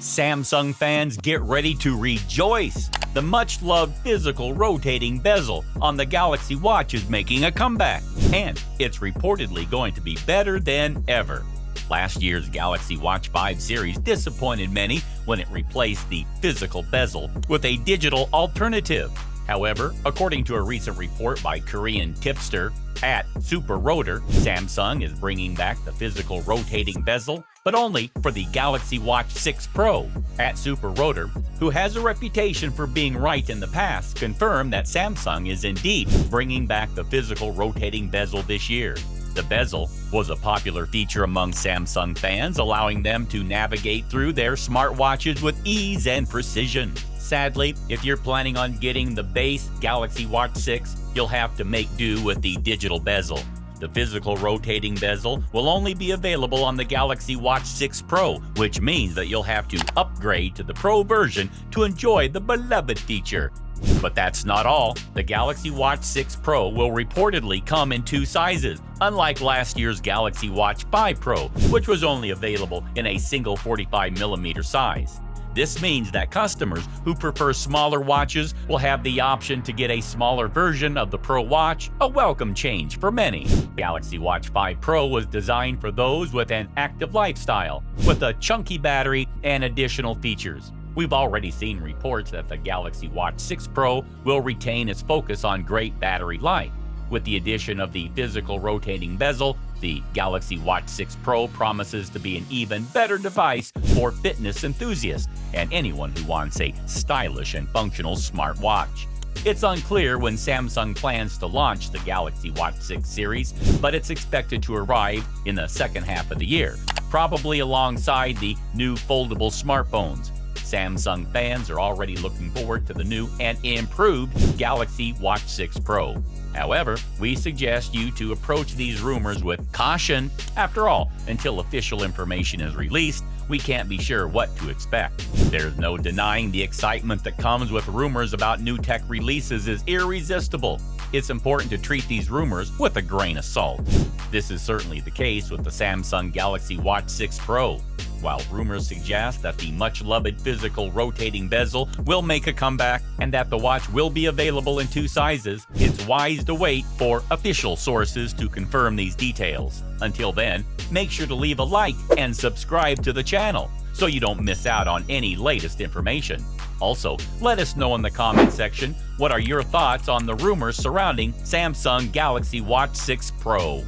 Samsung fans, get ready to rejoice! The much-loved physical rotating bezel on the Galaxy Watch is making a comeback, and it's reportedly going to be better than ever. Last year's Galaxy Watch 5 series disappointed many when it replaced the physical bezel with a digital alternative. However, according to a recent report by Korean tipster @SuperRotor, Samsung is bringing back the physical rotating bezel, but only for the Galaxy Watch 6 Pro. @SuperRotor, who has a reputation for being right in the past, confirmed that Samsung is indeed bringing back the physical rotating bezel this year. The bezel was a popular feature among Samsung fans, allowing them to navigate through their smartwatches with ease and precision. Sadly, if you're planning on getting the base Galaxy Watch 6, you'll have to make do with the digital bezel. The physical rotating bezel will only be available on the Galaxy Watch 6 Pro, which means that you'll have to upgrade to the Pro version to enjoy the beloved feature. But that's not all. The Galaxy Watch 6 Pro will reportedly come in two sizes, unlike last year's Galaxy Watch 5 Pro, which was only available in a single 45mm size. This means that customers who prefer smaller watches will have the option to get a smaller version of the Pro Watch, a welcome change for many. Galaxy Watch 5 Pro was designed for those with an active lifestyle, with a chunky battery and additional features. We've already seen reports that the Galaxy Watch 6 Pro will retain its focus on great battery life. With the addition of the physical rotating bezel, the Galaxy Watch 6 Pro promises to be an even better device for fitness enthusiasts and anyone who wants a stylish and functional smartwatch. It's unclear when Samsung plans to launch the Galaxy Watch 6 series, but it's expected to arrive in the second half of the year, probably alongside the new foldable smartphones. Samsung fans are already looking forward to the new and improved Galaxy Watch 6 Pro. However, we suggest you to approach these rumors with caution. After all, until official information is released, we can't be sure what to expect. There's no denying the excitement that comes with rumors about new tech releases is irresistible. It's important to treat these rumors with a grain of salt. This is certainly the case with the Samsung Galaxy Watch 6 Pro. While rumors suggest that the much-loved physical rotating bezel will make a comeback and that the watch will be available in two sizes, it's wise to wait for official sources to confirm these details. Until then, make sure to leave a like and subscribe to the channel so you don't miss out on any latest information. Also, let us know in the comment section what are your thoughts on the rumors surrounding Samsung Galaxy Watch 6 Pro.